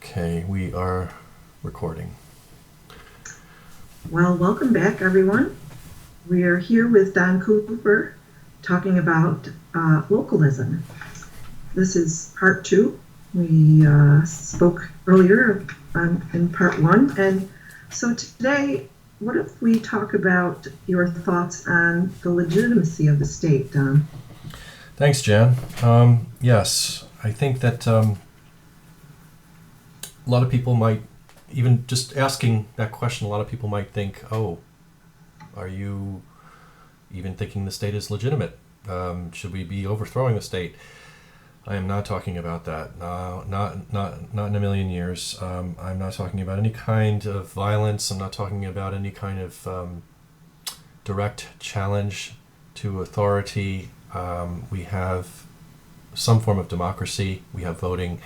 Okay, we are recording. Well, welcome back, everyone. We are here with Don Cooper talking about localism. This is part two. We spoke earlier in part one. And so today, what if we talk about your thoughts on the legitimacy of the state, Don? Thanks, Jan. Yes, I think that a lot of people might, even just asking that question, a lot of people might think, oh, are you even thinking the state is legitimate? Should we be overthrowing the state? I am not talking about that. Not in a million years. I'm not talking about any kind of violence. I'm not talking about any kind of direct challenge to authority. We have some form of democracy. We have voting.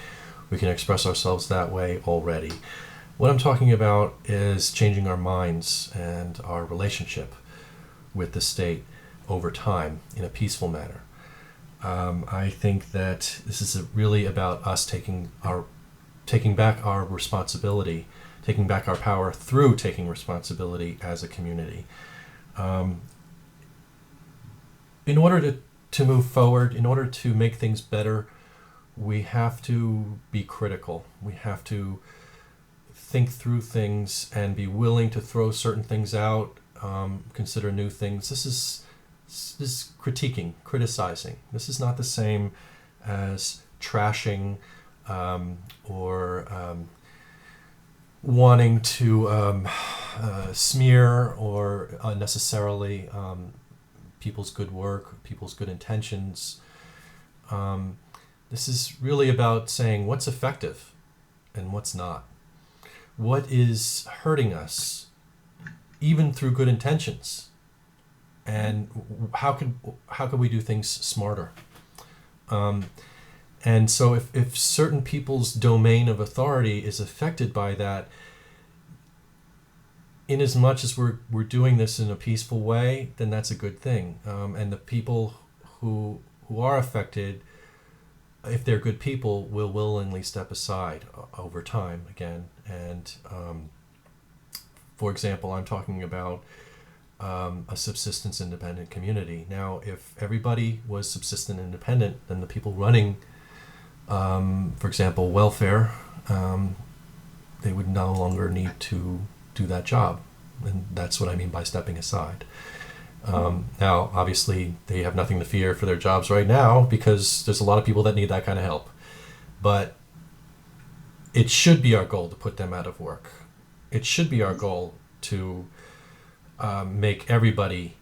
We can express ourselves that way already. What I'm talking about is changing our minds and our relationship with the state over time in a peaceful manner. I think that this is really about us taking back our responsibility, taking back our power through taking responsibility as a community. Um, in order to move forward, in order to make things better, we have to be critical. We have to think through things and be willing to throw certain things out, consider new things. This is critiquing, criticizing. This is not the same as trashing or wanting to smear or unnecessarily people's good work, people's good intentions. This is really about saying what's effective and what's not. What is hurting us, even through good intentions, and how could we do things smarter? And so if certain people's domain of authority is affected by that, in as much as we're doing this in a peaceful way, then that's a good thing. And the people who are affected, if they're good people, will willingly step aside over time again. And for example, I'm talking about a subsistence independent community. Now, if everybody was subsistent independent, then the people running, for example, welfare, they would no longer need to do that job. And that's what I mean by stepping aside. Now, obviously, they have nothing to fear for their jobs right now because there's a lot of people that need that kind of help. But it should be our goal to put them out of work. It should be our goal to make everybody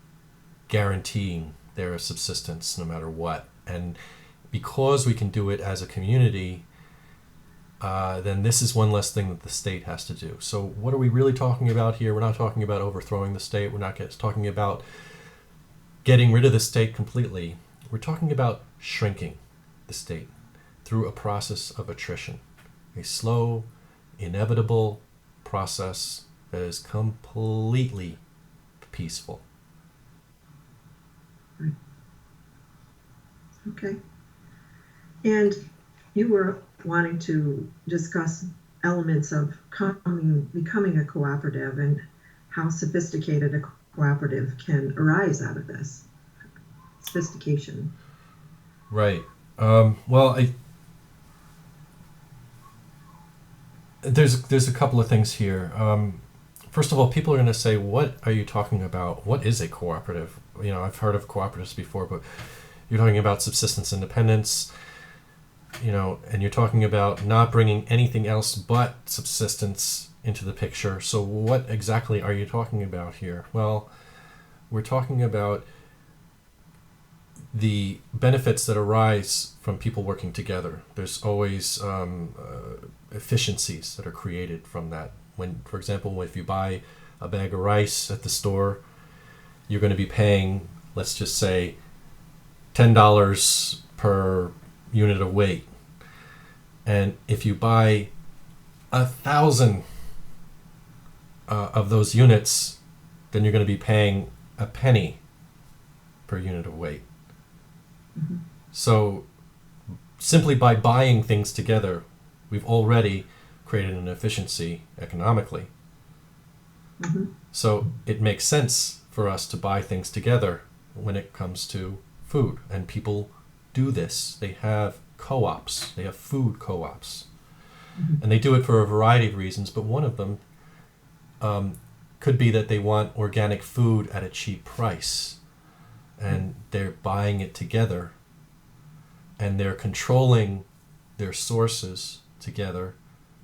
guaranteeing their subsistence no matter what. And because we can do it as a community, then this is one less thing that the state has to do. So what are we really talking about here? We're not talking about overthrowing the state. We're not talking about getting rid of the state completely. We're talking about shrinking the state through a process of attrition, a slow, inevitable process that is completely peaceful. Right. Okay. And you were wanting to discuss elements of becoming a cooperative and how sophisticated a cooperative can arise out of this sophistication. Right. Well, there's a couple of things here. First of all, people are going to say, "What are you talking about? What is a cooperative?" I've heard of cooperatives before, but you're talking about subsistence independence, and you're talking about not bringing anything else but subsistence into the picture. So what exactly are you talking about here? Well, we're talking about the benefits that arise from people working together. There's always efficiencies that are created from that. When, for example, if you buy a bag of rice at the store, you're going to be paying, let's just say, $10 per unit of weight. And if you buy 1,000 of those units, then you're going to be paying a penny per unit of weight. Mm-hmm. So simply by buying things together, we've already created an efficiency economically. Mm-hmm. So it makes sense for us to buy things together when it comes to food. And people do this. They have co-ops. They have food co-ops. Mm-hmm. And they do it for a variety of reasons, but one of them could be that they want organic food at a cheap price. And they're buying it together. And they're controlling their sources together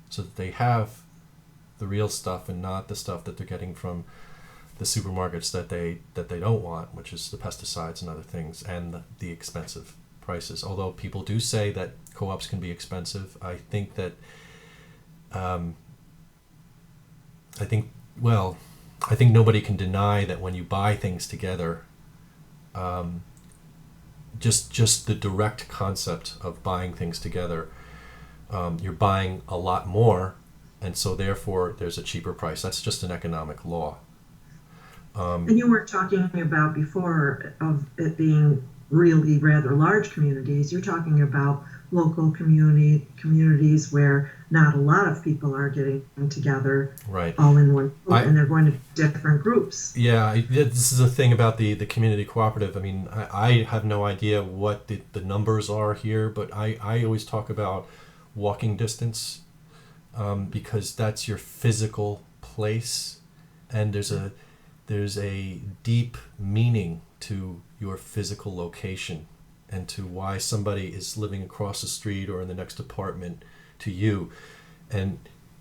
so that they have the real stuff and not the stuff that they're getting from the supermarkets that they don't want, which is the pesticides and other things, and the expensive prices. Although people do say that co-ops can be expensive, I think that I think nobody can deny that when you buy things together, just the direct concept of buying things together, you're buying a lot more, and so therefore there's a cheaper price. That's just an economic law. And you weren't talking about before of it being really rather large communities. You're talking about local communities where not a lot of people are getting together, right, all in one group, and they're going to different groups. Yeah, this is a thing about the community cooperative. I mean, I have no idea what the numbers are here, but I always talk about walking distance, because that's your physical place, and there's a deep meaning to your physical location and to why somebody is living across the street or in the next apartment to you. And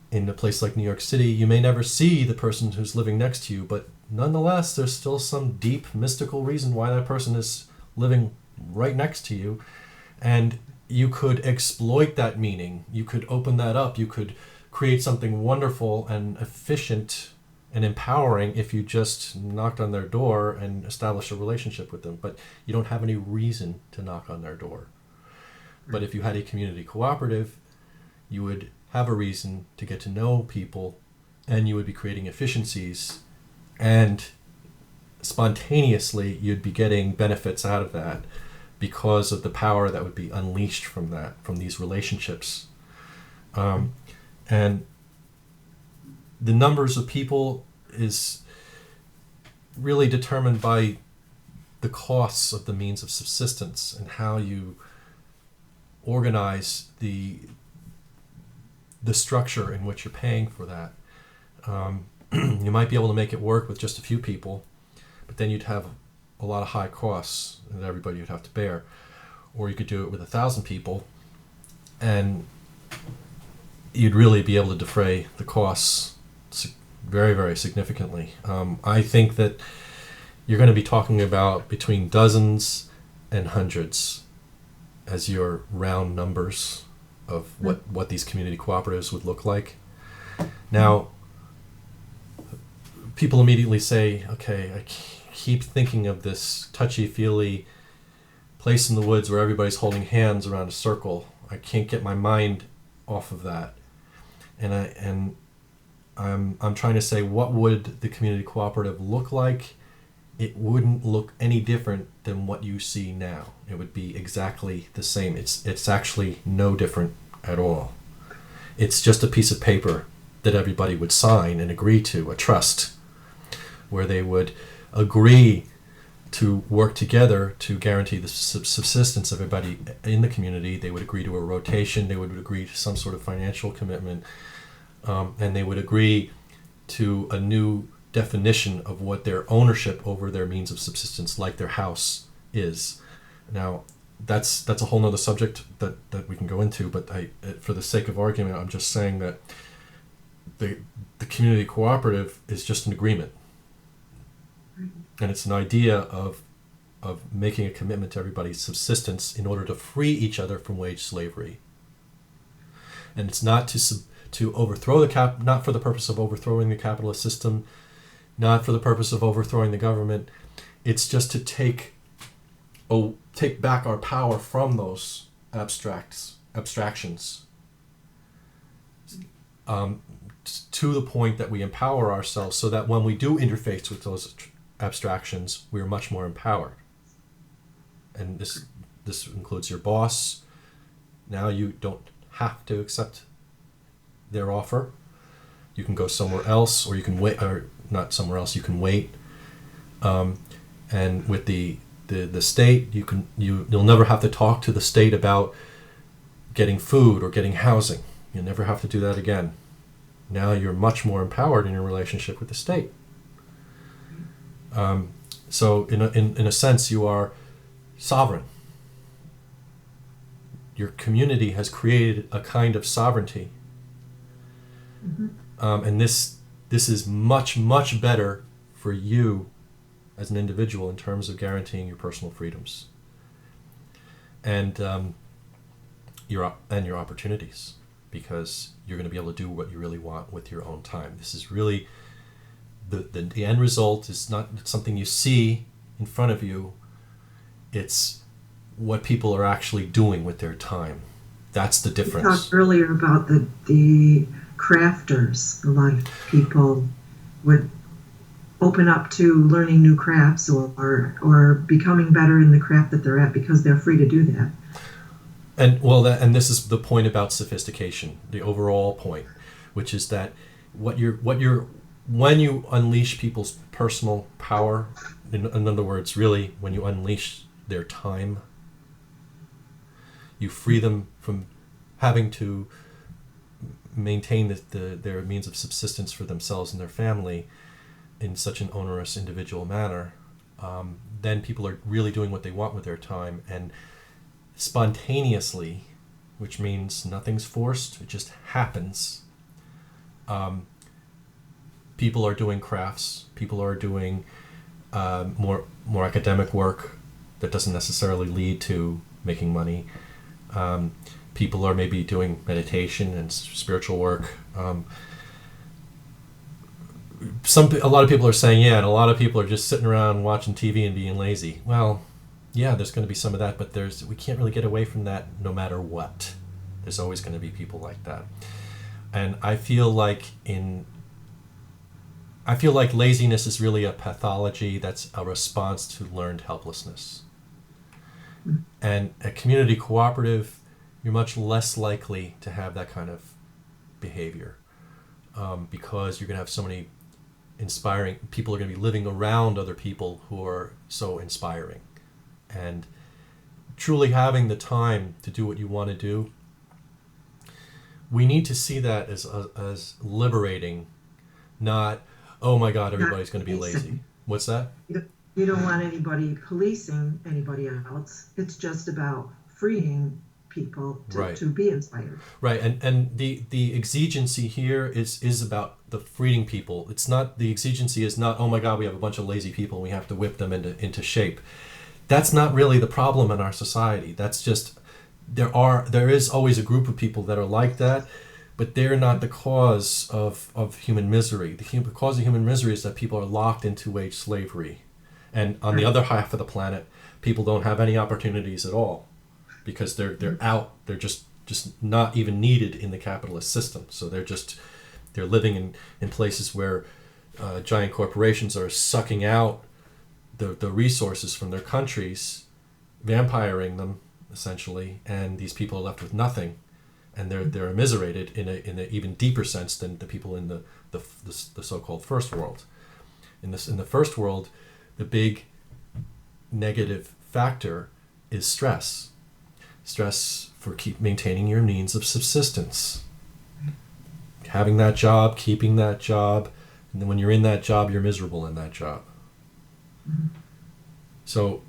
in a place like New York City, you may never see the person who's living next to you, but nonetheless, there's still some deep mystical reason why that person is living right next to you. And you could exploit that meaning. You could open that up. You could create something wonderful and efficient and empowering if you just knocked on their door and established a relationship with them. But you don't have any reason to knock on their door. But if you had a community cooperative, you would have a reason to get to know people, and you would be creating efficiencies, and spontaneously you'd be getting benefits out of that because of the power that would be unleashed from that, from these relationships. And the numbers of people is really determined by the costs of the means of subsistence and how you organize the structure in which you're paying for that. You might be able to make it work with just a few people, but then you'd have a lot of high costs that everybody would have to bear. Or you could do it with 1,000 people, and you'd really be able to defray the costs very, very significantly. I think that you're going to be talking about between dozens and hundreds as your round numbers of what these community cooperatives would look like. Now, people immediately say, okay, I keep thinking of this touchy-feely place in the woods where everybody's holding hands around a circle. I can't get my mind off of that. And I'm trying to say, what would the community cooperative look like? It wouldn't look any different than what you see now. It would be exactly the same. It's actually no different at all. It's just a piece of paper that everybody would sign and agree to, a trust, where they would agree to work together to guarantee the subsistence of everybody in the community. They would agree to a rotation. They would agree to some sort of financial commitment. And they would agree to a new definition of what their ownership over their means of subsistence, like their house, is. Now, that's a whole nother subject that we can go into, but for the sake of argument, I'm just saying that the community cooperative is just an agreement. And it's an idea of making a commitment to everybody's subsistence in order to free each other from wage slavery. And it's not to overthrow not for the purpose of overthrowing the capitalist system, not for the purpose of overthrowing the government. It's just to take back our power from those abstractions, to the point that we empower ourselves so that when we do interface with those abstractions, we're much more empowered. And this includes your boss. Now you don't have to accept their offer. You can go somewhere else, or you can wait, or not somewhere else. You can wait. And with the state, you'll never have to talk to the state about getting food or getting housing. You'll never have to do that again. Now you're much more empowered in your relationship with the state. So in a sense, you are sovereign. Your community has created a kind of sovereignty. And this is much, much better for you as an individual in terms of guaranteeing your personal freedoms and your opportunities, because you're going to be able to do what you really want with your own time. This is really the end result is not something you see in front of you. It's what people are actually doing with their time. That's the difference. You talked earlier about the crafters. A lot of people would open up to learning new crafts or becoming better in the craft that they're at because they're free to do that. And this is the point about sophistication, the overall point, which is that when you unleash people's personal power, in other words, really when you unleash their time, you free them from having to maintain their means of subsistence for themselves and their family in such an onerous individual manner. Then people are really doing what they want with their time, and spontaneously, which means nothing's forced, it just happens. People are doing crafts, people are doing more academic work that doesn't necessarily lead to making money. People are maybe doing meditation and spiritual work. A lot of people are saying, yeah, and a lot of people are just sitting around watching TV and being lazy. Well, yeah, there's going to be some of that, but we can't really get away from that no matter what. There's always going to be people like that. And I feel like laziness is really a pathology that's a response to learned helplessness. And a community cooperative, you're much less likely to have that kind of behavior, because you're going to have so many inspiring people are going to be living around other people who are so inspiring, and truly having the time to do what you want to do. We need to see that as liberating, not, oh my God, everybody's going to be lazy. What's that? You don't want anybody policing anybody else. It's just about freeing people to be inspired. Right, and the exigency here is about the freeing people. It's not, the exigency is not, oh my God, we have a bunch of lazy people and we have to whip them into shape. That's not really the problem in our society. That's just, there is always a group of people that are like that, but they're not the cause of human misery. The cause of human misery is that people are locked into wage slavery. And on the other half of the planet, people don't have any opportunities at all, because they're out. They're just not even needed in the capitalist system. So they're living in places where giant corporations are sucking out the resources from their countries, vampiring them essentially, and these people are left with nothing, and they're immiserated in an even deeper sense than the people in the so-called first world. In the first world, the big negative factor is stress. Stress for maintaining your means of subsistence. Having that job, keeping that job, and then when you're in that job, you're miserable in that job. Mm-hmm. So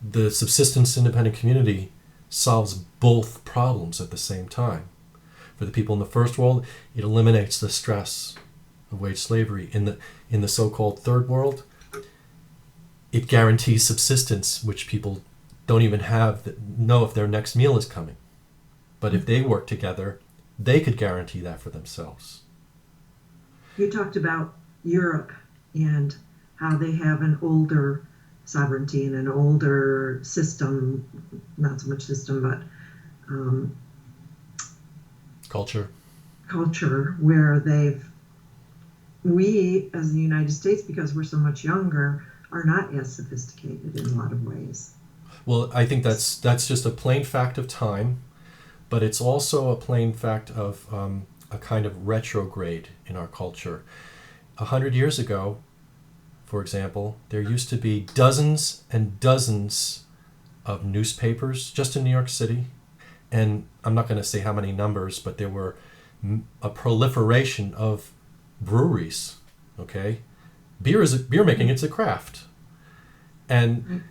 the subsistence independent community solves both problems at the same time. For the people in the first world, it eliminates the stress of wage slavery. In the so-called third world, it guarantees subsistence, which people don't even know if their next meal is coming. But if they work together, they could guarantee that for themselves. You talked about Europe and how they have an older sovereignty and an older system, not so much system, but culture, where we as the United States, because we're so much younger, are not as sophisticated in a lot of ways. Well, I think that's just a plain fact of time, but it's also a plain fact of a kind of retrograde in our culture. 100 years ago, for example, there used to be dozens and dozens of newspapers just in New York City. And I'm not going to say how many numbers, but there were a proliferation of breweries. Okay, beer making. It's a craft. And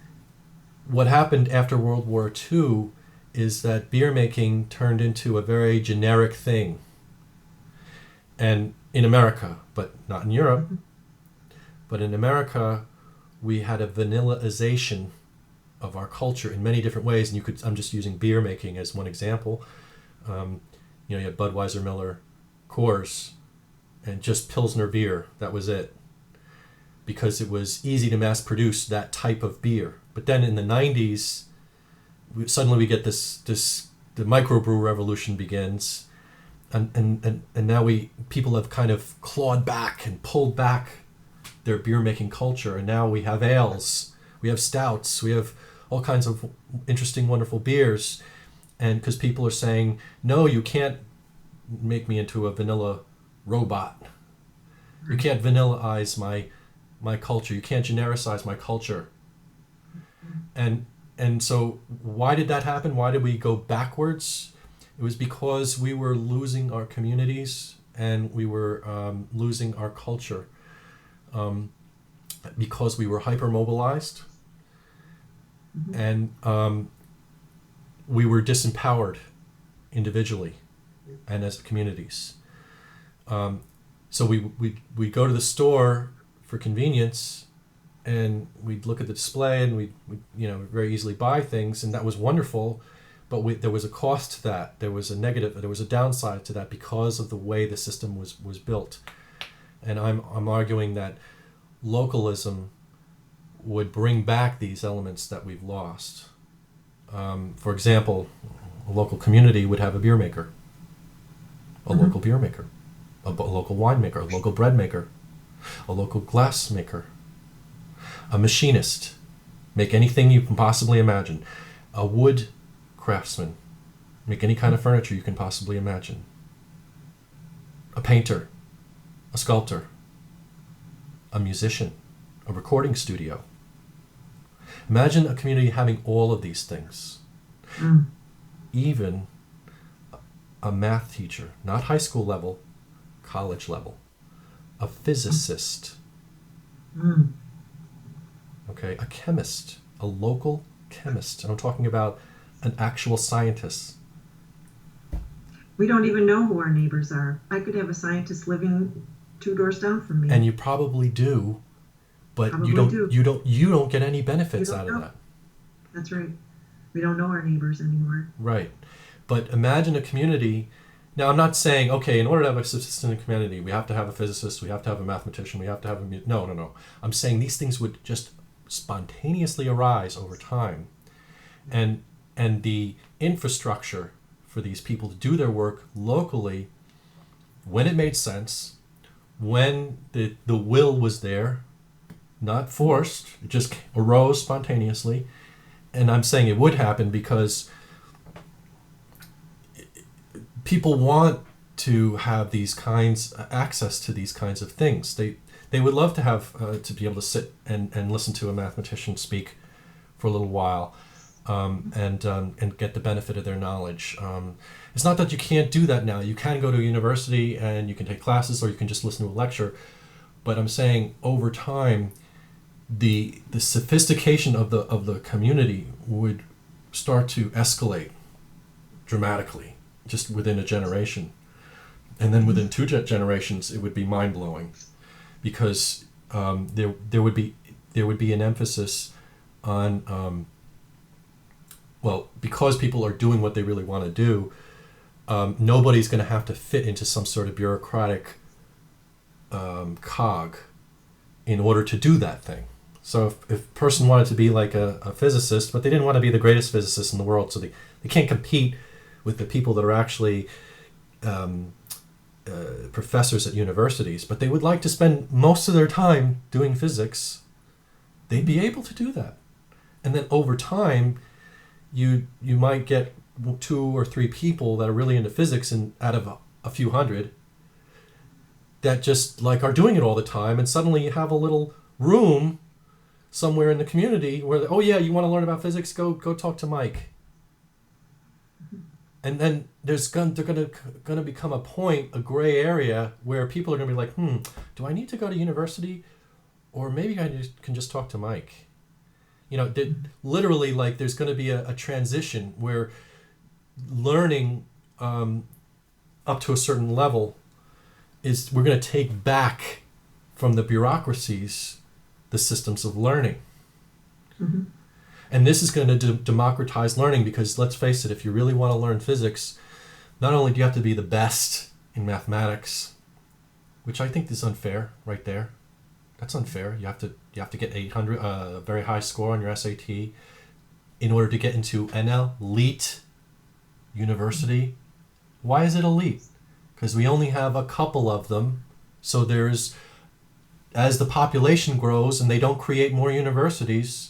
what happened after World War II is that beer making turned into a very generic thing. And in America, but not in Europe. But in America, we had a vanillaization of our culture in many different ways. And I'm just using beer making as one example. You had Budweiser, Miller, Coors, and just Pilsner beer. That was it. Because it was easy to mass produce that type of beer. But then in the 90s, suddenly we get the microbrew revolution begins. And now people have kind of clawed back and pulled back their beer making culture, and now we have ales, we have stouts, we have all kinds of interesting, wonderful beers, and because people are saying, no, you can't make me into a vanilla robot, you can't vanillaize my culture, you can't genericize my culture, and so why did that happen? Why did we go backwards? It was because we were losing our communities and we were losing our culture. Because we were hypermobilized and we were disempowered individually and as communities. So we go to the store for convenience, and we'd look at the display, and we very easily buy things, and that was wonderful. But there was a cost to that. There was a downside to that because of the way the system was built. And I'm arguing that localism would bring back these elements that we've lost. For example, a local community would have a beer maker, a local beer maker, a local wine maker, a local bread maker, a local glass maker, a machinist, make anything you can possibly imagine, a wood craftsman, make any kind of furniture you can possibly imagine, a painter, a sculptor, a musician, a recording studio. Imagine a community having all of these things. Even a math teacher, not high school level, college level, a physicist, okay, a chemist, a local chemist. And I'm talking about an actual scientist. We don't even know who our neighbors are. I could have a scientist living 2 doors down from me. And you probably do, but you don't get any benefits out of that. That's right. We don't know our neighbors anymore. Right. But imagine a community. Now, I'm not saying, okay, in order to have a subsistent community, we have to have a physicist, we have to have a mathematician, we have to have a... No. I'm saying these things would just spontaneously arise over time. And the infrastructure for these people to do their work locally, when it made sense, when the will was there, not forced, it just arose spontaneously. And I'm saying it would happen because people want to have access to these kinds of things. They would love to have to be able to sit and listen to a mathematician speak for a little while, and get the benefit of their knowledge. It's not that you can't do that now. You can go to a university and you can take classes, or you can just listen to a lecture. But I'm saying over time, the sophistication of the community would start to escalate dramatically, just within a generation. And then within 2 generations, it would be mind-blowing, because there would be an emphasis on, because people are doing what they really want to do, nobody's going to have to fit into some sort of bureaucratic cog in order to do that thing. So if a person wanted to be like a physicist, but they didn't want to be the greatest physicist in the world, so they can't compete with the people that are actually professors at universities, but they would like to spend most of their time doing physics, they'd be able to do that. And then over time, you might get 2 or 3 people that are really into physics, and out of a few hundred, that just like are doing it all the time, and suddenly you have a little room somewhere in the community where, oh yeah, you want to learn about physics, go talk to Mike. And then there's going to become a point, a gray area, where people are going to be like, do I need to go to university, or maybe I can just talk to Mike? Literally, like, there's going to be a transition where learning up to a certain level we're going to take back from the bureaucracies the systems of learning. Mm-hmm. And this is going to democratize learning, because let's face it, if you really want to learn physics, not only do you have to be the best in mathematics, which I think is unfair right there. That's unfair. You have to get 800, a very high score on your SAT in order to get into an elite university. Why is it elite? Because we only have a couple of them. So as the population grows and they don't create more universities,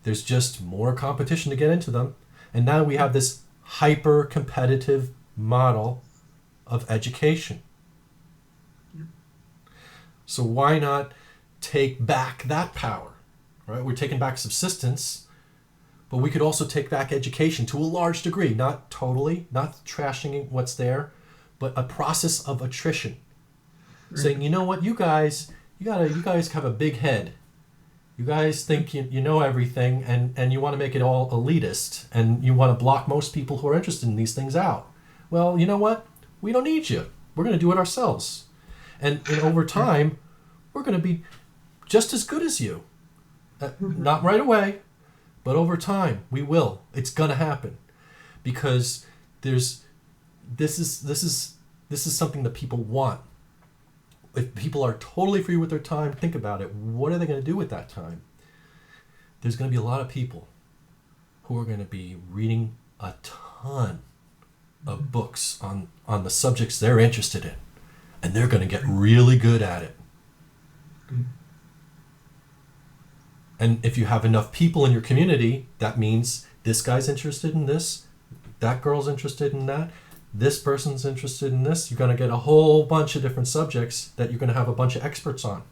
there's just more competition to get into them. And now we have this hyper-competitive model of education. Yep. So why not take back that power? Right? We're taking back subsistence, but we could also take back education to a large degree. Not totally, not trashing what's there, but a process of attrition. Right. Saying, you know what, you guys have a big head. You guys think you know everything, and you want to make it all elitist, and you want to block most people who are interested in these things out. Well, you know what? We don't need you. We're going to do it ourselves. And over time, we're going to be just as good as you. Not right away, but over time, we will. It's going to happen. Because this is something that people want. If people are totally free with their time, think about it. What are they going to do with that time? There's going to be a lot of people who are going to be reading a ton of books on the subjects they're interested in. And they're going to get really good at it. And if you have enough people in your community, that means this guy's interested in this, that girl's interested in that, this person's interested in this. You're going to get a whole bunch of different subjects that you're going to have a bunch of experts on.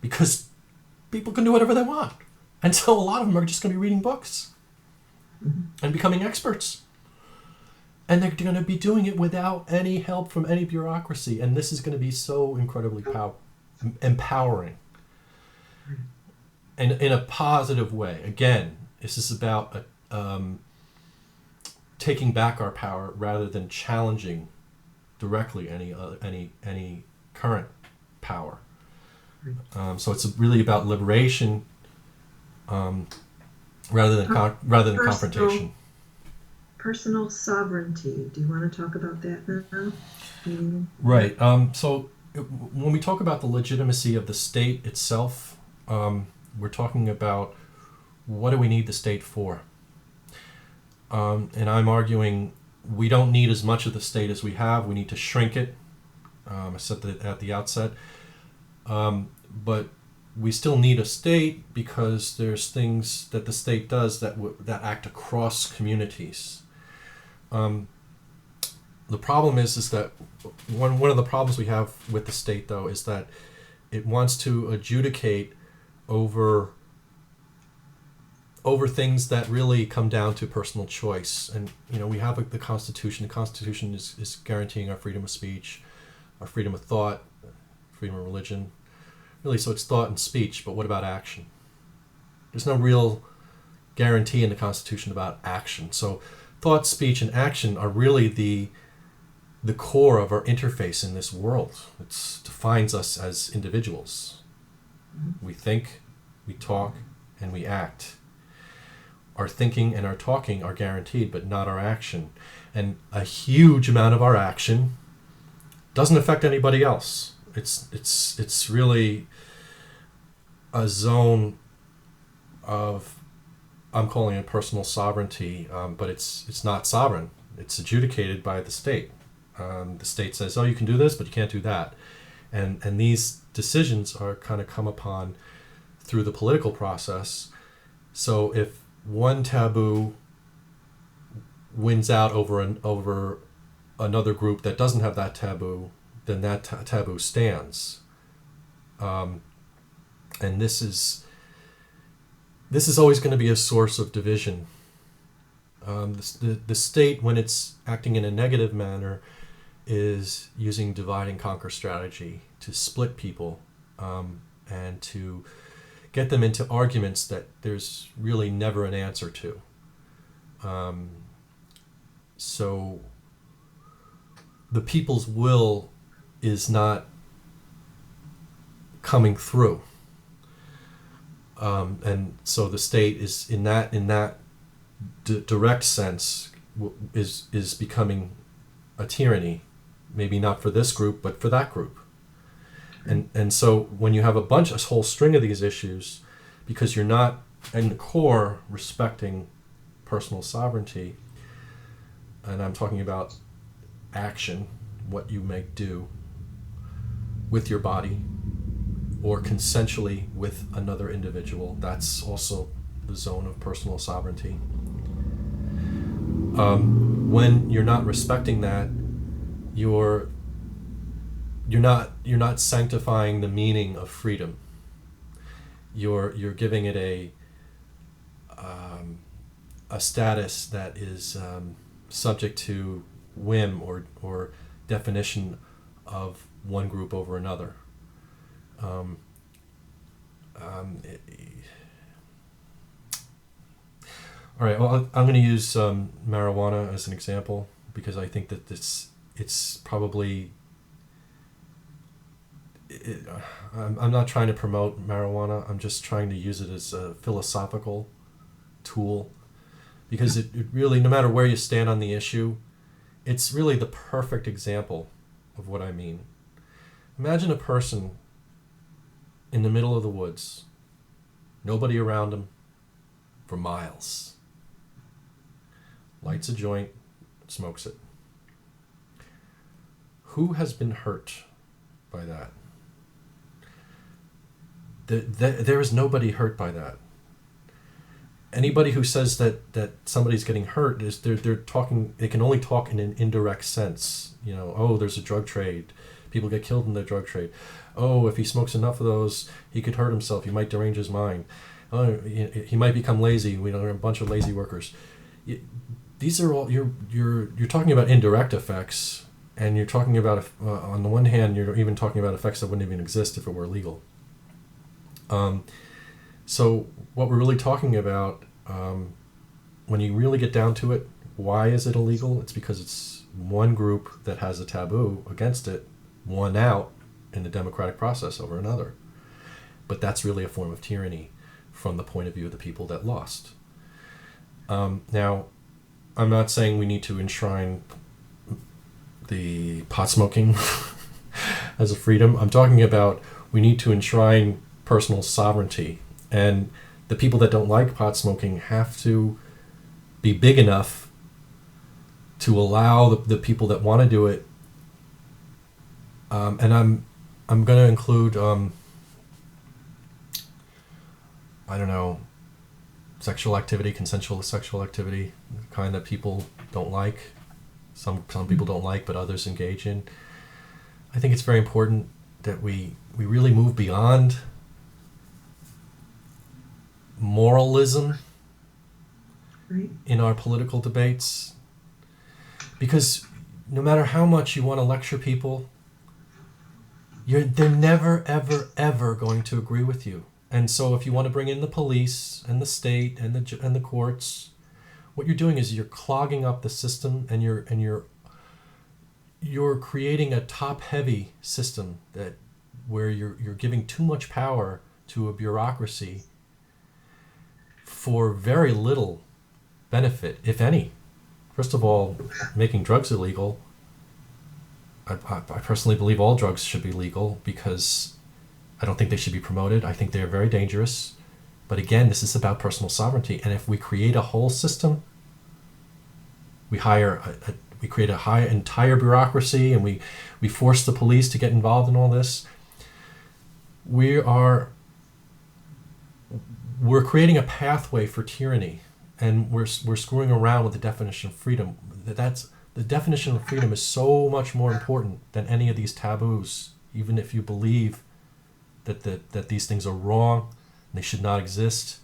Because people can do whatever they want. And so a lot of them are just going to be reading books and becoming experts. And they're going to be doing it without any help from any bureaucracy. And this is going to be so incredibly empowering. And in a positive way. Again, this is about taking back our power rather than challenging directly any current power. So it's really about liberation rather than confrontation. Personal sovereignty. Do you want to talk about that now? Right. So when we talk about the legitimacy of the state itself, we're talking about what do we need the state for? And I'm arguing we don't need as much of the state as we have. We need to shrink it. I said that at the outset. But we still need a state because there's things that the state does that act across communities. The problem is that one of the problems we have with the state, though, is that it wants to adjudicate over things that really come down to personal choice. And, we have the Constitution. The Constitution is guaranteeing our freedom of speech, our freedom of thought, freedom of religion. Really, so it's thought and speech, but what about action? There's no real guarantee in the Constitution about action. So thought, speech, and action are really the core of our interface in this world. It defines us as individuals. We think, we talk, and we act. Our thinking and our talking are guaranteed, but not our action. And a huge amount of our action doesn't affect anybody else. It's really a zone of, I'm calling it personal sovereignty, but it's not sovereign. It's adjudicated by the state. The state says, oh, you can do this, but you can't do that. And these decisions are kind of come upon through the political process. So if one taboo wins out over another group that doesn't have that taboo, then that taboo stands. And this is always going to be a source of division. The state, when it's acting in a negative manner, is using divide and conquer strategy to split people, and to get them into arguments that there's really never an answer to. So the people's will is not coming through. And so the state is in that direct sense is becoming a tyranny, maybe not for this group, but for that group. And so when you have a whole string of these issues, because you're not in the core respecting personal sovereignty, and I'm talking about action, what you may do with your body or consensually with another individual, that's also the zone of personal sovereignty. When you're not respecting that, you're not sanctifying the meaning of freedom. You're giving it a status that is subject to whim or definition of one group over another. All right. Well, I'm going to use marijuana as an example because I think that it's probably. I'm not trying to promote marijuana. I'm just trying to use it as a philosophical tool, because it really, no matter where you stand on the issue, it's really the perfect example of what I mean. Imagine a person in the middle of the woods, nobody around him for miles, lights a joint, smokes it. Who has been hurt by that? There is nobody hurt by that. Anybody who says that somebody's getting hurt is they're talking. They can only talk in an indirect sense. Oh, there's a drug trade. People get killed in the drug trade. Oh, if he smokes enough of those, he could hurt himself. He might derange his mind. Oh, he might become lazy. We know a bunch of lazy workers. These are all you're talking about indirect effects, and you're talking about on the one hand, you're even talking about effects that wouldn't even exist if it were legal. So what we're really talking about, when you really get down to it, why is it illegal? It's because it's one group that has a taboo against it, won out in the democratic process over another. But that's really a form of tyranny from the point of view of the people that lost. Now, I'm not saying we need to enshrine the pot smoking as a freedom. I'm talking about we need to enshrine personal sovereignty, and the people that don't like pot smoking have to be big enough to allow the people that want to do it. And I'm going to include I don't know, sexual activity, consensual sexual activity, the kind that people don't like. Some people don't like, but others engage in. I think it's very important that we really move beyond moralism in our political debates, because no matter how much you want to lecture people, they're never ever going to agree with you. And so if you want to bring in the police and the state and the courts, what you're doing is you're clogging up the system, and you're creating a top-heavy system where you're giving too much power to a bureaucracy for very little benefit, if any. First of all, making drugs illegal. I personally believe all drugs should be legal, because I don't think they should be promoted. I think they're very dangerous. But again, this is about personal sovereignty. And if we create a whole system, we create a entire bureaucracy, and we force the police to get involved in all this, we're creating a pathway for tyranny, and we're screwing around with the definition of freedom. That's The definition of freedom is so much more important than any of these taboos, even if you believe that these things are wrong, they should not exist.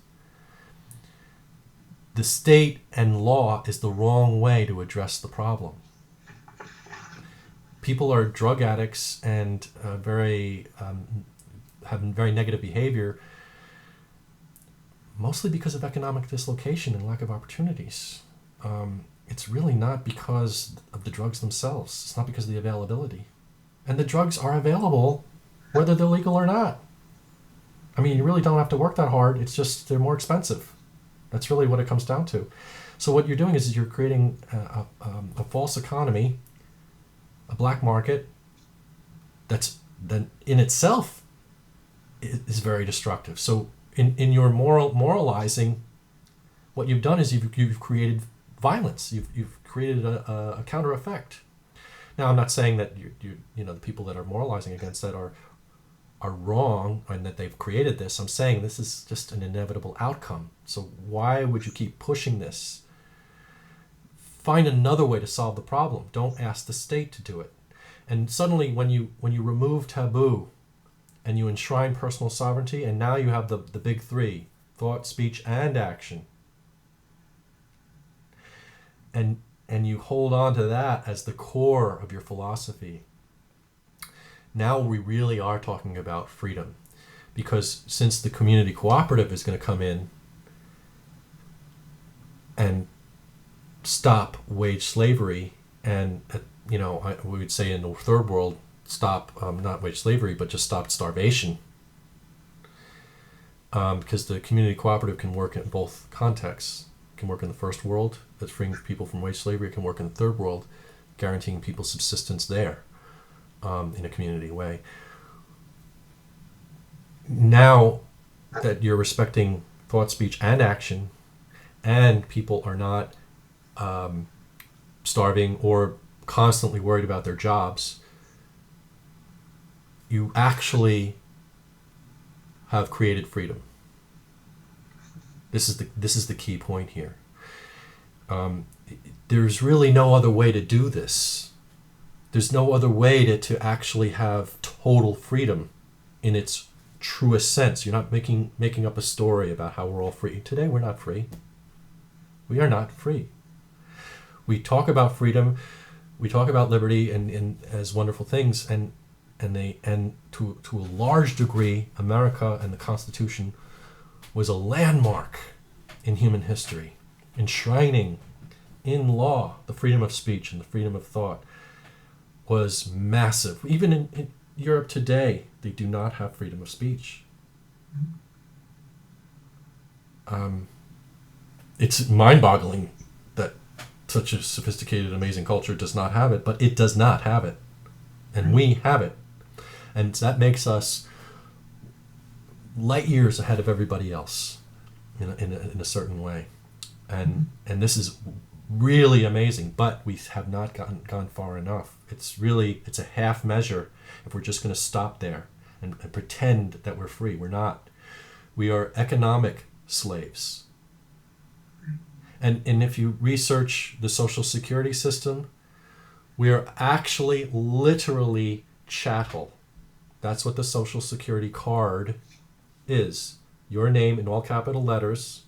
The state and law is the wrong way to address the problem. People are drug addicts and having very negative behavior, mostly because of economic dislocation and lack of opportunities. It's really not because of the drugs themselves. It's not because of the availability. And the drugs are available whether they're legal or not. I mean, you really don't have to work that hard. It's just they're more expensive. That's really what it comes down to. So what you're doing is you're creating a false economy, a black market that in itself is very destructive. So in your moralizing, what you've done is you've created violence. You've created a counter effect. Now, I'm not saying that the people that are moralizing against that are wrong and that they've created this. I'm saying this is just an inevitable outcome. So why would you keep pushing this? Find another way to solve the problem. Don't ask the state to do it. And suddenly, when you remove taboo and you enshrine personal sovereignty, and now you have the big three: thought, speech, and action. And you hold on to that as the core of your philosophy. Now we really are talking about freedom, because since the community cooperative is going to come in and stop wage slavery, and we would say in the third world, stop not wage slavery, but just stop starvation, because the community cooperative can work in both contexts. It can work in the first world, that's freeing people from wage slavery. It can work in the third world, guaranteeing people subsistence there. In a community way. Now that you're respecting thought, speech, and action, and people are not starving or constantly worried about their jobs, you actually have created freedom. This is the key point here. There's really no other way to do this. There's no other way to actually have total freedom in its truest sense. You're not making up a story about how we're all free. Today we're not free. We are not free. We talk about freedom, we talk about liberty and as wonderful things, and to a large degree, America and the Constitution was a landmark in human history, enshrining in law the freedom of speech and the freedom of thought. Was massive. Even in Europe today, they do not have freedom of speech. It's mind-boggling that such a sophisticated, amazing culture does not have it, but it does not have it. And we have it. And that makes us light years ahead of everybody else in a certain way. And this is really amazing, but we have not gone far enough. It's a half measure if we're just going to stop there and pretend that we're free. We're not. We are economic slaves. And if you research the Social Security system, we are actually literally chattel. That's what the Social Security card is. Your name in all capital letters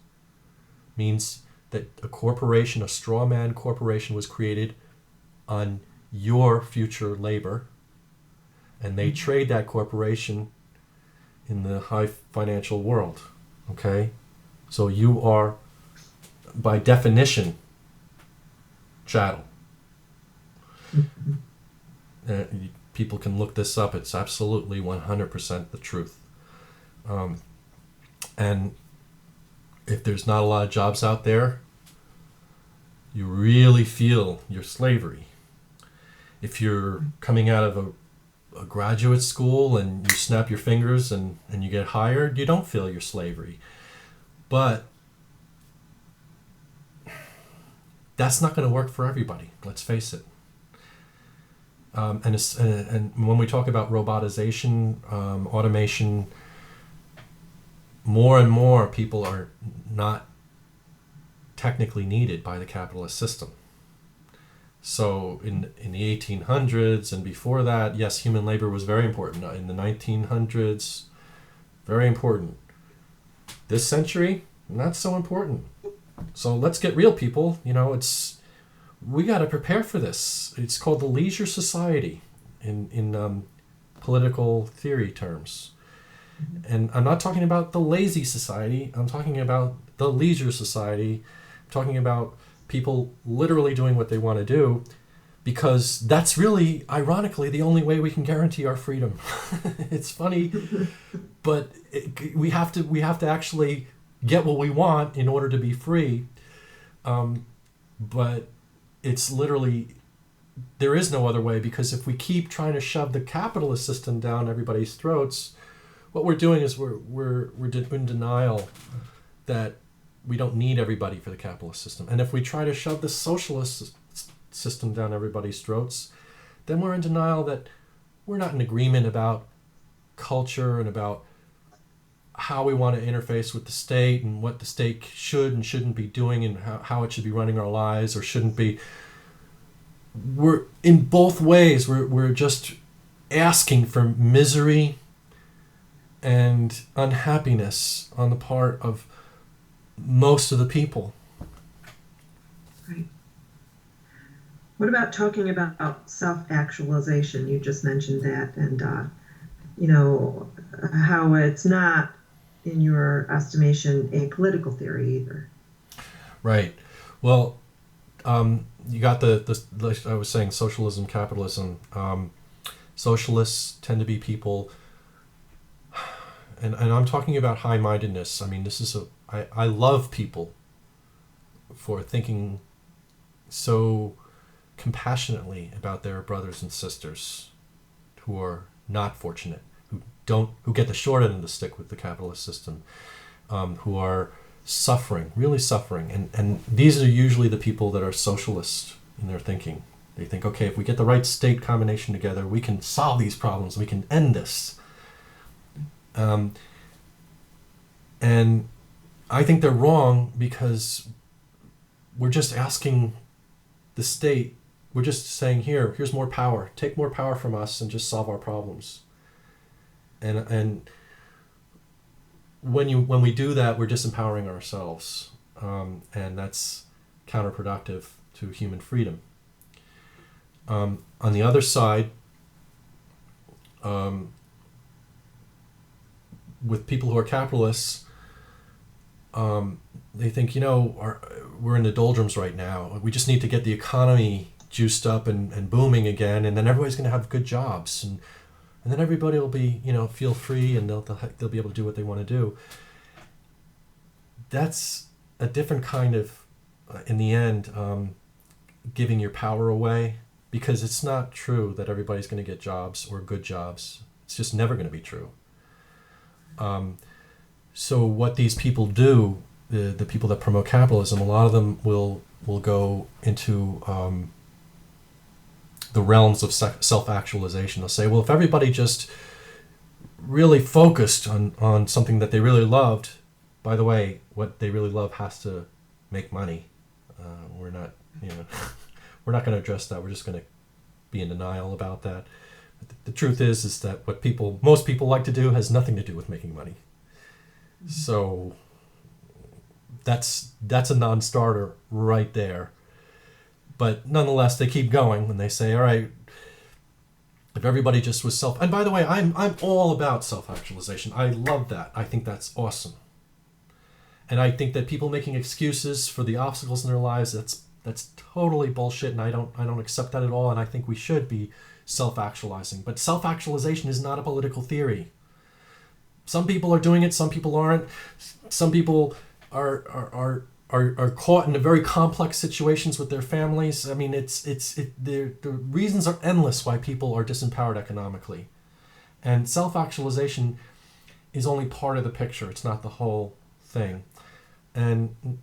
means that a corporation, a straw man corporation, was created on your future labor, and they trade that corporation in the high financial world. Okay? So you are, by definition, chattel. People can look this up. It's absolutely 100% the truth. And if there's not a lot of jobs out there, you really feel your slavery. If you're coming out of a graduate school and you snap your fingers and you get hired, you don't feel your slavery. But that's not going to work for everybody, let's face it. And when we talk about robotization, automation, more and more people are not technically needed by the capitalist system. So in the 1800s and before that, yes, human labor was very important. In the 1900s, very important. This century, not so important. So let's get real, people. We got to prepare for this. It's called the leisure society in political theory terms. And I'm not talking about the lazy society. I'm talking about the leisure society. I'm talking about people literally doing what they want to do, because that's really, ironically, the only way we can guarantee our freedom. It's funny, but we have to actually get what we want in order to be free. But it's literally, there is no other way, because if we keep trying to shove the capitalist system down everybody's throats, what we're doing is we're in denial that we don't need everybody for the capitalist system. And if we try to shove the socialist system down everybody's throats, then we're in denial that we're not in agreement about culture and about how we want to interface with the state and what the state should and shouldn't be doing and how it should be running our lives or shouldn't be. We're in both ways. We're just asking for misery and unhappiness on the part of most of the people. Right. What about talking about self-actualization? You just mentioned that, and how it's not, in your estimation, a political theory either. Right. Well, you got the I was saying socialism, capitalism. Socialists tend to be people, and I'm talking about high-mindedness. I mean, I love people for thinking so compassionately about their brothers and sisters who are not fortunate, who get the short end of the stick with the capitalist system, who are suffering, really suffering. And these are usually the people that are socialist in their thinking. They think, okay, if we get the right state combination together, we can solve these problems, we can end this. And I think they're wrong, because we're just asking the state, we're just saying, here's more power, take more power from us and just solve our problems. And when we do that, we're disempowering ourselves, and that's counterproductive to human freedom. On the other side, with people who are capitalists, they think, we're in the doldrums right now. We just need to get the economy juiced up and booming again, and then everybody's going to have good jobs, and then everybody will be, feel free, and they'll be able to do what they want to do. That's a different kind of, in the end, giving your power away, because it's not true that everybody's going to get jobs or good jobs. It's just never going to be true. So what these people do, the people that promote capitalism, a lot of them will go into the realms of self-actualization. They'll say, well, if everybody just really focused on something that they really loved, by the way, what they really love has to make money. We're not, we're not going to address that. We're just going to be in denial about that. But the truth is that what most people like to do has nothing to do with making money. So that's a non-starter right there. But nonetheless, they keep going and they say, all right, if everybody just was and by the way, I'm all about self-actualization. I love that. I think that's awesome. And I think that people making excuses for the obstacles in their lives, that's totally bullshit, and I don't accept that at all, and I think we should be self-actualizing. But self-actualization is not a political theory. Some people are doing it, some people aren't. Some people are caught in very complex situations with their families. I mean, the reasons are endless why people are disempowered economically. And self-actualization is only part of the picture. It's not the whole thing. And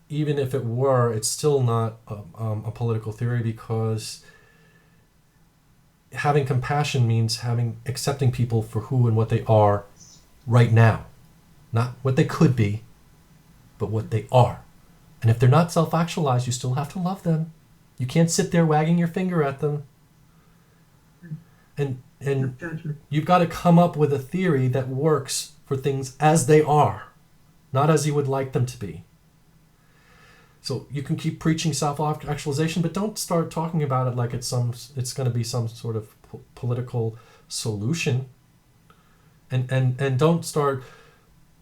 even if it were, it's still not a political theory, because having compassion means accepting people for who and what they are right now. Not what they could be, but what they are. And if they're not self-actualized, you still have to love them. You can't sit there wagging your finger at them. And No judgment. you've got to come up with a theory that works for things as they are, not as you would like them to be. So you can keep preaching self-actualization, but don't start talking about it like it's going to be some sort of political solution. And don't start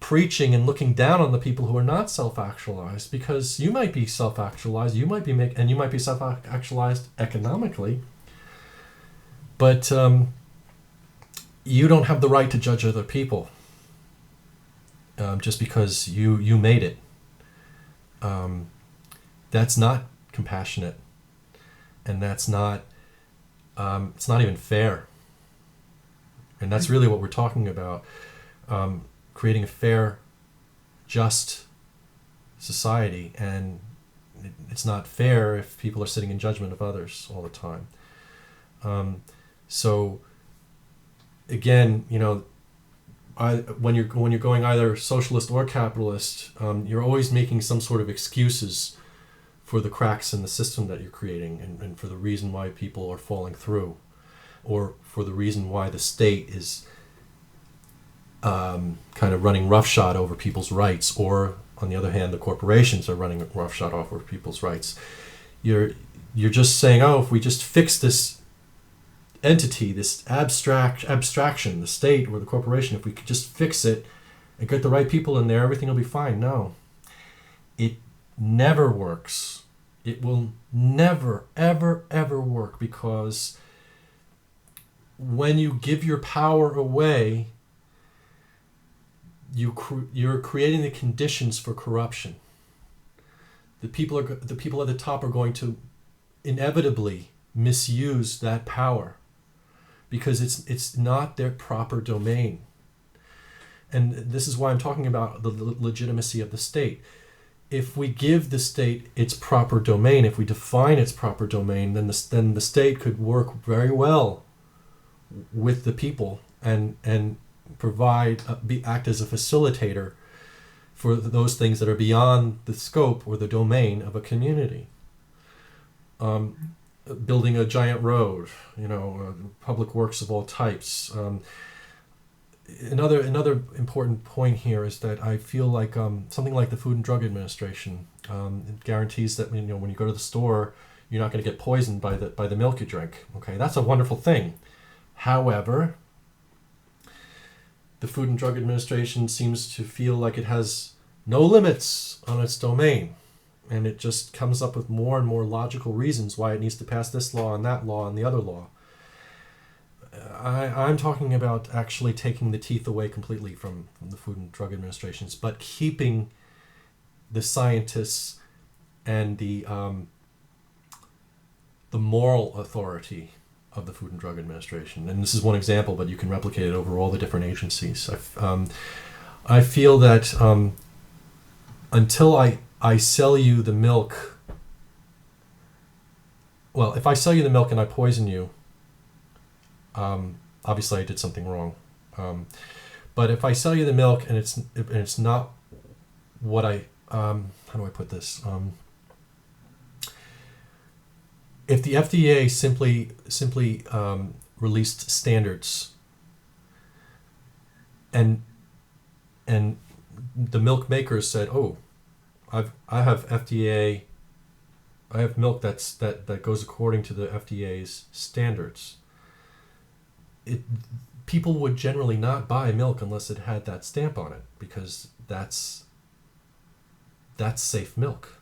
preaching and looking down on the people who are not self-actualized, because you might be self-actualized, you might be self-actualized economically, but you don't have the right to judge other people just because you made it. That's not compassionate, and that's not it's not even fair. And that's really what we're talking about, creating a fair, just society. And it's not fair if people are sitting in judgment of others all the time. So again, when you're going either socialist or capitalist, you're always making some sort of excuses for the cracks in the system that you're creating, and for the reason why people are falling through, or for the reason why the state is kind of running roughshod over people's rights, or on the other hand, the corporations are running roughshod over people's rights. You're just saying, oh, if we just fix this entity, this abstraction, the state or the corporation, if we could just fix it and get the right people in there, everything will be fine. No, it never works. It will never, ever, ever work, because when you give your power away, you're creating the conditions for corruption. The people at the top are going to inevitably misuse that power, because it's not their proper domain. And this is why I'm talking about the legitimacy of the state. If we give the state its proper domain, if we define its proper domain, then the state could work very well with the people and provide, act as a facilitator for those things that are beyond the scope or the domain of a community. Building a giant road, public works of all types. Another important point here is that I feel like something like the Food and Drug Administration, it guarantees that when you go to the store, you're not going to get poisoned by the milk you drink. Okay, that's a wonderful thing. However, the Food and Drug Administration seems to feel like it has no limits on its domain, and it just comes up with more and more logical reasons why it needs to pass this law and that law and the other law. I'm talking about actually taking the teeth away completely from the Food and Drug Administrations, but keeping the scientists and the moral authority of the Food and Drug Administration. And this is one example, but you can replicate it over all the different agencies. I feel that until I sell you the milk, well, if I sell you the milk and I poison you, obviously I did something wrong. But if I sell you the milk and it's not what how do I put this? If the FDA simply released standards, and the milk makers said, "Oh, I have FDA. I have milk that goes according to the FDA's standards." People would generally not buy milk unless it had that stamp on it, because that's safe milk.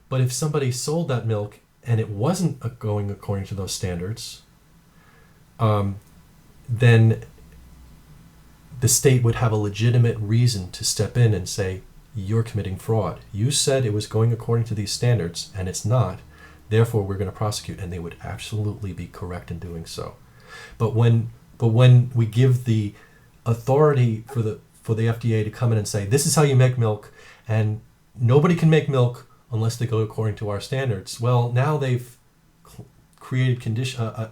But if somebody sold that milk and it wasn't going according to those standards, then the state would have a legitimate reason to step in and say, you're committing fraud. You said it was going according to these standards and it's not, therefore we're going to prosecute. And they would absolutely be correct in doing so. But when we give the authority for the FDA to come in and say, this is how you make milk, and nobody can make milk unless they go according to our standards, well, now they've created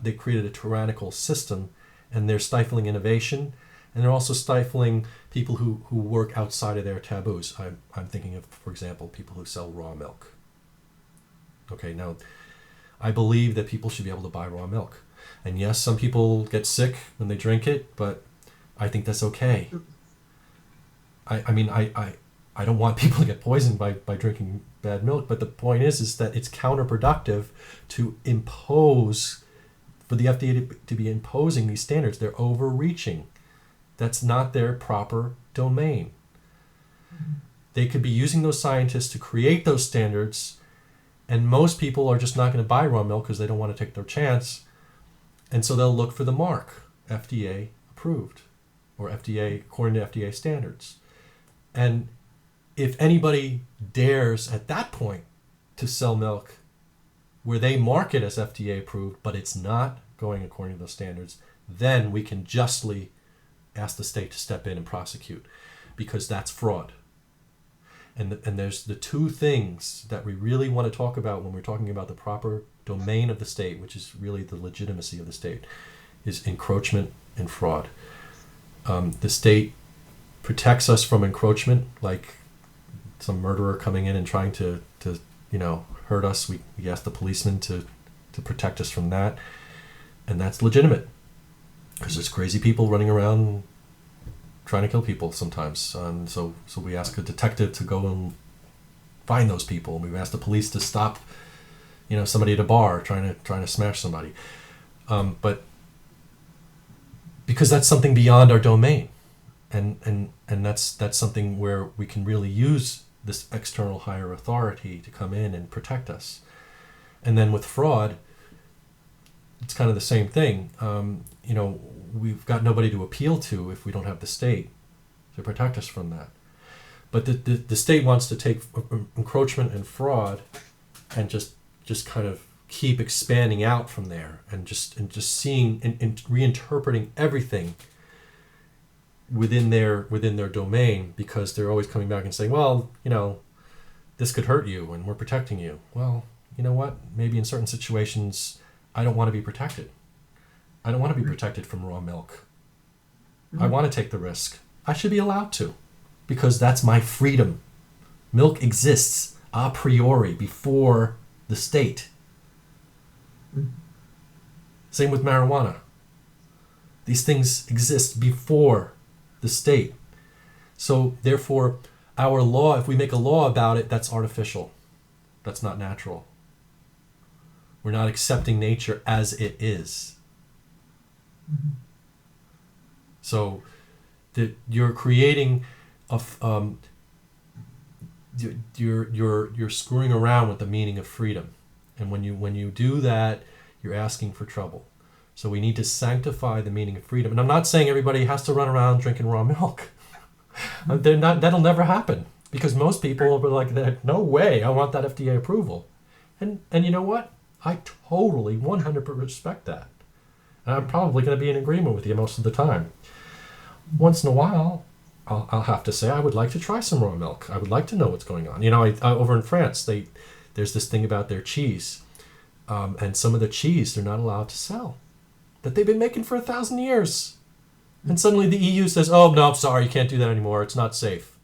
they created a tyrannical system, and they're stifling innovation, and they're also stifling people who work outside of their taboos. I'm thinking of, for example, people who sell raw milk. Okay, now I believe that people should be able to buy raw milk. And yes, some people get sick when they drink it, but I think that's okay. I mean, I don't want people to get poisoned by drinking bad milk, but the point is that it's counterproductive to impose, for the FDA to be imposing these standards. They're overreaching. That's not their proper domain. They could be using those scientists to create those standards, and most people are just not going to buy raw milk because they don't want to take their chance, and so they'll look for the mark, FDA approved, or FDA according to FDA standards. And if anybody dares at that point to sell milk where they mark it as FDA approved, but it's not going according to those standards, then we can justly ask the state to step in and prosecute, because that's fraud. And there's the two things that we really want to talk about when we're talking about the proper domain of the state, which is really the legitimacy of the state, is encroachment and fraud. The state protects us from encroachment, like some murderer coming in and trying to hurt us. We ask the policeman to protect us from that, and that's legitimate, because there's crazy people running around trying to kill people sometimes. So we ask a detective to go and find those people. We ask the police to stop, somebody at a bar trying to smash somebody. But because that's something beyond our domain, and that's something where we can really use this external higher authority to come in and protect us. And then with fraud, it's kind of the same thing. We've got nobody to appeal to if we don't have the state to protect us from that. But the state wants to take encroachment and fraud and just kind of keep expanding out from there, and just seeing and reinterpreting everything within their domain, because they're always coming back and saying, well, this could hurt you and we're protecting you. Well, you know what? Maybe in certain situations I don't want to be protected. I don't want to be protected from raw milk. I want to take the risk. I should be allowed to, because that's my freedom. Milk exists a priori before the state. Same with marijuana. These things exist before the state. So therefore, our law, if we make a law about it, that's artificial. That's not natural. We're not accepting nature as it is. So you're creating you're screwing around with the meaning of freedom, and when you do that, you're asking for trouble. So we need to sanctify the meaning of freedom. And I'm not saying everybody has to run around drinking raw milk. That'll never happen, because most people will be like, no way, I want that FDA approval. And you know what? I totally 100% respect that. And I'm probably going to be in agreement with you most of the time. Once in a while, I'll have to say I would like to try some raw milk. I would like to know what's going on. Over in France, there's this thing about their cheese. And some of the cheese they're not allowed to sell, that they've been making for 1,000 years. And suddenly the EU says, oh, no, sorry, you can't do that anymore. It's not safe.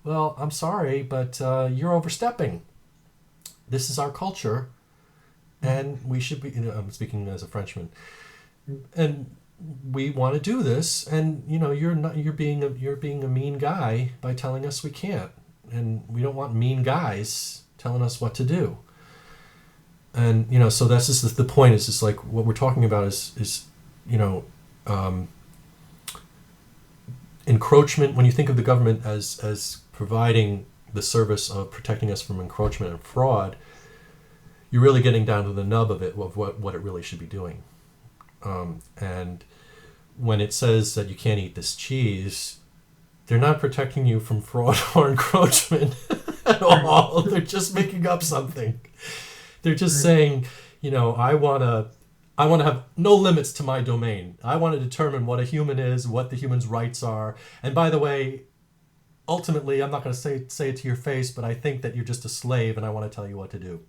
Well, I'm sorry, but you're overstepping. This is our culture, and we should be, I'm speaking as a Frenchman, and we want to do this, and you're being a mean guy by telling us we can't, and we don't want mean guys telling us what to do. And so that's just the point. Is just like what we're talking about is encroachment. When you think of the government as providing the service of protecting us from encroachment and fraud, you're really getting down to the nub of it, of what it really should be doing. And when it says that you can't eat this cheese, they're not protecting you from fraud or encroachment at all. They're just making up something. They're just saying, I want to have no limits to my domain. I want to determine what a human is, what the human's rights are. And by the way, ultimately, I'm not going to say it to your face, but I think that you're just a slave, and I want to tell you what to do.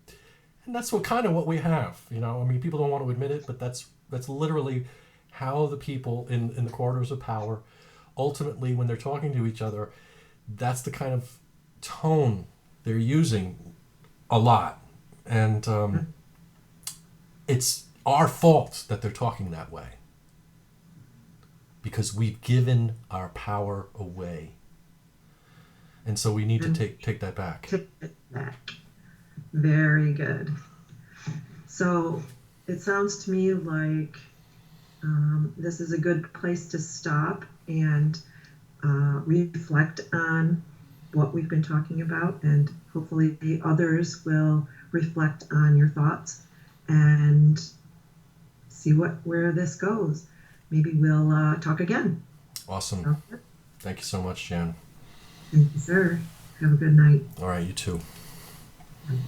And that's what we have. People don't want to admit it, but that's literally how the people in the corridors of power, ultimately, when they're talking to each other, that's the kind of tone they're using a lot. And it's our fault that they're talking that way, because we've given our power away. And so we need to take that back. Take it back. Very good. So it sounds to me like this is a good place to stop and reflect on what we've been talking about, and hopefully the others will reflect on your thoughts and see where this goes. Maybe we'll talk again. Awesome. Okay. Thank you so much, Jan. Thank you, sir. Have a good night. All right, you too. Bye.